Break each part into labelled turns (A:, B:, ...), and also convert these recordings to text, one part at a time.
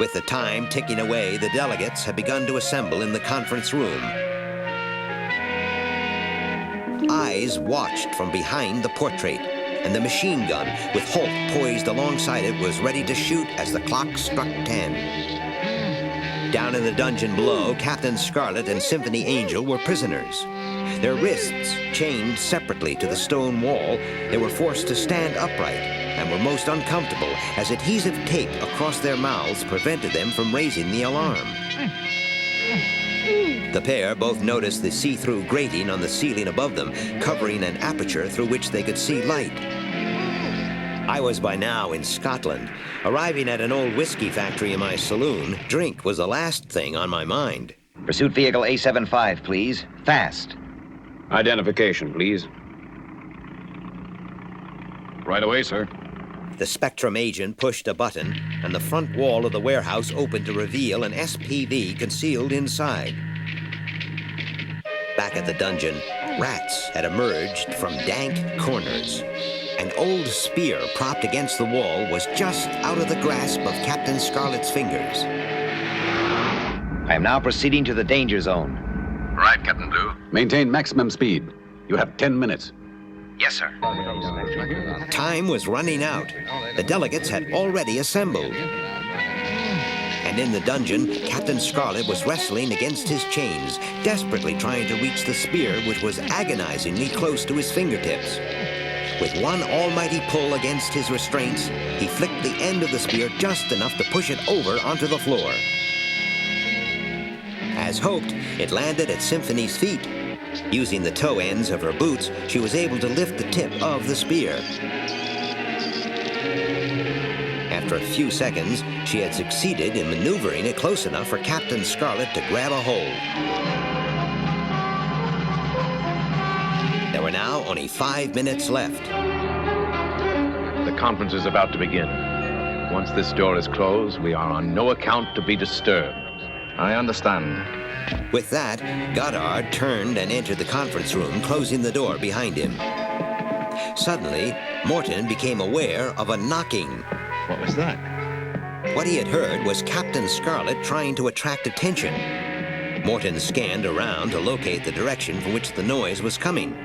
A: With the time ticking away, the delegates had begun to assemble in the conference room. Eyes watched from behind the portrait, and the machine gun, with Holt poised alongside it, was ready to shoot as the clock struck 10. Down in the dungeon below, Captain Scarlet and Symphony Angel were prisoners. Their wrists chained separately to the stone wall, they were forced to stand upright and were most uncomfortable as adhesive tape across their mouths prevented them from raising the alarm. The pair both noticed the see-through grating on the ceiling above them, covering an aperture through which they could see light. I was by now in Scotland. Arriving at an old whiskey factory in my saloon, drink was the last thing on my mind.
B: Pursuit vehicle A75, please. Fast.
C: Identification, please. Right away, sir.
A: The Spectrum agent pushed a button, and the front wall of the warehouse opened to reveal an SPV concealed inside. Back at the dungeon, rats had emerged from dank corners. An old spear propped against the wall was just out of the grasp of Captain Scarlet's fingers.
B: I am now proceeding to the danger zone.
D: Right, Captain Blue.
C: Maintain maximum speed. You have 10 minutes.
B: Yes, sir.
A: Time was running out. The delegates had already assembled. And in the dungeon, Captain Scarlet was wrestling against his chains, desperately trying to reach the spear, which was agonizingly close to his fingertips. With one almighty pull against his restraints, he flicked the end of the spear just enough to push it over onto the floor. As hoped, it landed at Symphony's feet. Using the toe ends of her boots, she was able to lift the tip of the spear. After a few seconds, she had succeeded in maneuvering it close enough for Captain Scarlet to grab a hold. There were now only 5 minutes left.
E: The conference is about to begin. Once this door is closed, we are on no account to be disturbed.
D: I understand.
A: With that, Goddard turned and entered the conference room, closing the door behind him. Suddenly, Morton became aware of a knocking.
E: What was that?
A: What he had heard was Captain Scarlet trying to attract attention. Morton scanned around to locate the direction from which the noise was coming.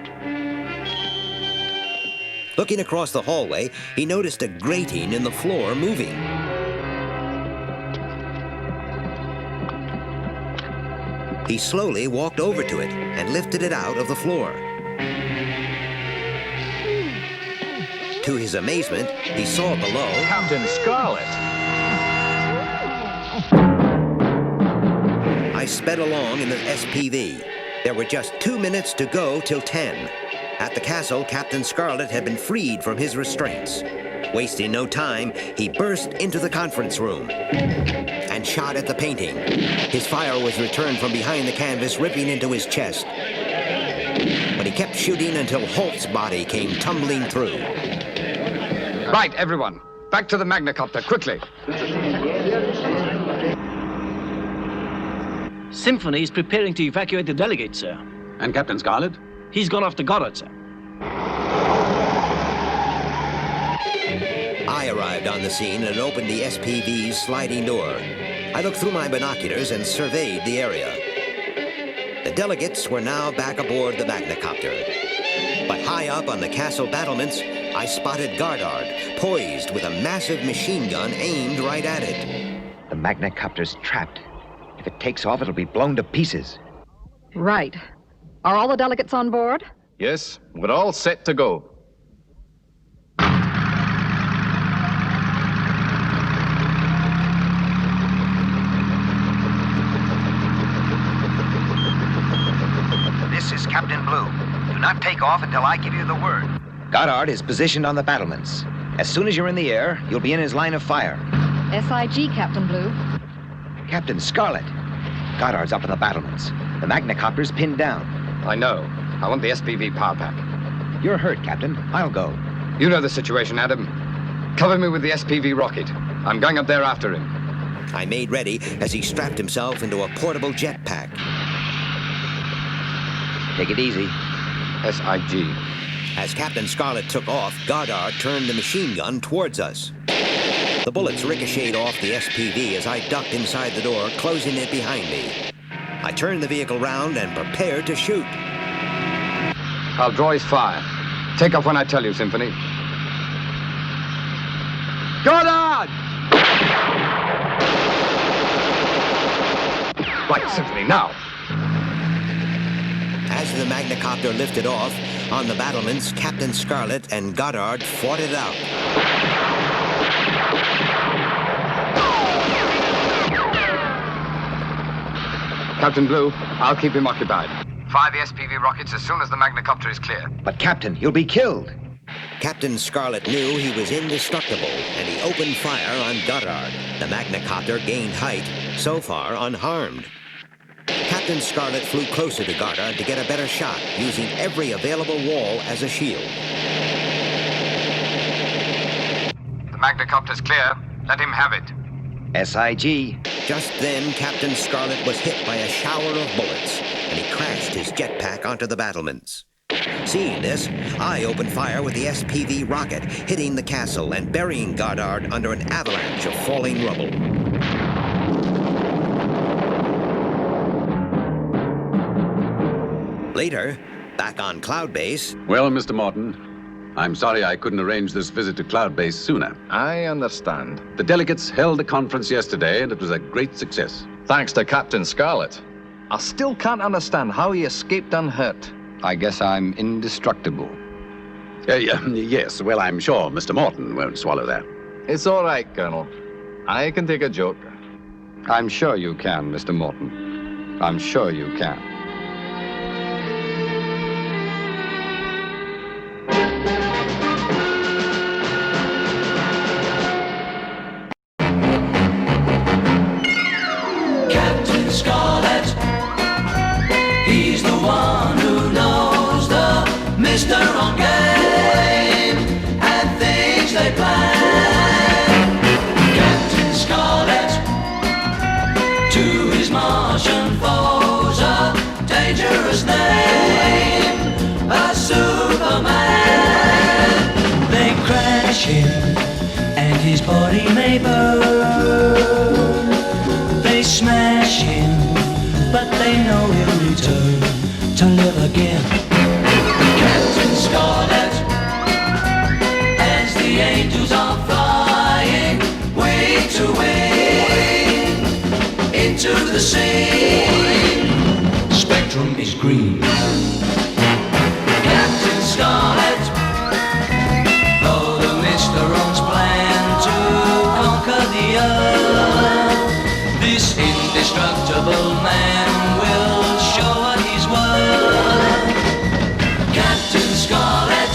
A: Looking across the hallway, he noticed a grating in the floor moving. He slowly walked over to it and lifted it out of the floor. To his amazement, he saw below
E: Captain Scarlet!
A: I sped along in the SPV. There were just 2 minutes to go till 10. At the castle, Captain Scarlet had been freed from his restraints. Wasting no time, he burst into the conference room and shot at the painting. His fire was returned from behind the canvas, ripping into his chest. But he kept shooting until Holt's body came tumbling through.
D: Right, everyone. Back to the Magnacopter, quickly.
F: Symphony is preparing to evacuate the delegate, sir.
C: And Captain Scarlet?
F: He's gone off to Goddard, sir.
A: I arrived on the scene and opened the SPV's sliding door. I looked through my binoculars and surveyed the area. The delegates were now back aboard the Magnacopter. But high up on the castle battlements, I spotted Goddard, poised with a massive machine gun aimed right at it.
B: The Magnacopter's trapped. If it takes off, it'll be blown to pieces.
G: Right. Are all the delegates on board?
E: Yes, we're all set to go.
B: This is Captain Blue. Do not take off until I give you the word. Goddard is positioned on the battlements. As soon as you're in the air, you'll be in his line of fire.
G: SIG, Captain Blue.
B: Captain Scarlet. Goddard's up on the battlements. The Magnacopter's pinned down.
D: I know. I want the SPV power pack.
B: You're hurt, Captain. I'll go.
D: You know the situation, Adam. Cover me with the SPV rocket. I'm going up there after him.
A: I made ready as he strapped himself into a portable jetpack.
B: Take it easy.
D: SIG.
A: As Captain Scarlet took off, Goddard turned the machine gun towards us. The bullets ricocheted off the SPV as I ducked inside the door, closing it behind me. I turned the vehicle round and prepared to shoot.
D: I'll draw his fire. Take off when I tell you, Symphony. Goddard! Right, Symphony, now.
A: As the Magnacopter lifted off, on the battlements, Captain Scarlet and Goddard fought it out.
D: Captain Blue, I'll keep him occupied. Fire the SPV rockets as soon as the Magnacopter is clear.
B: But, Captain, you'll be killed.
A: Captain Scarlet knew he was indestructible, and he opened fire on Goddard. The Magnacopter gained height, so far unharmed. Captain Scarlet flew closer to Goddard to get a better shot, using every available wall as a shield.
D: The Magnacopter's clear. Let him have it.
B: SIG.
A: Just then, Captain Scarlet was hit by a shower of bullets, and he crashed his jetpack onto the battlements. Seeing this, I opened fire with the SPV rocket, hitting the castle and burying Goddard under an avalanche of falling rubble. Later, back on Cloud Base...
C: Well, Mr. Morton, I'm sorry I couldn't arrange this visit to Cloud Base sooner.
E: I understand.
C: The delegates held a conference yesterday, and it was a great success.
E: Thanks to Captain Scarlet. I still can't understand how he escaped unhurt.
D: I guess I'm indestructible.
C: Yes, well, I'm sure Mr. Morton won't swallow that.
E: It's all right, Colonel. I can take a joke.
D: I'm sure you can, Mr. Morton. I'm sure you can.
H: Captain Scarlet, he's the one who knows the Mysteron game and things they plan. Captain Scarlet, to his Martian foes, a dangerous name, a Superman. They crash him and his body may burn. They smash him, but they know he'll return to live again. Captain Scarlet, as the angels are flying wing to wing into the sea, spectrum is green. Captain Scarlet, though the Mysterons plan to conquer the earth, this indestructible man will show what he's worth. Captain Scarlet,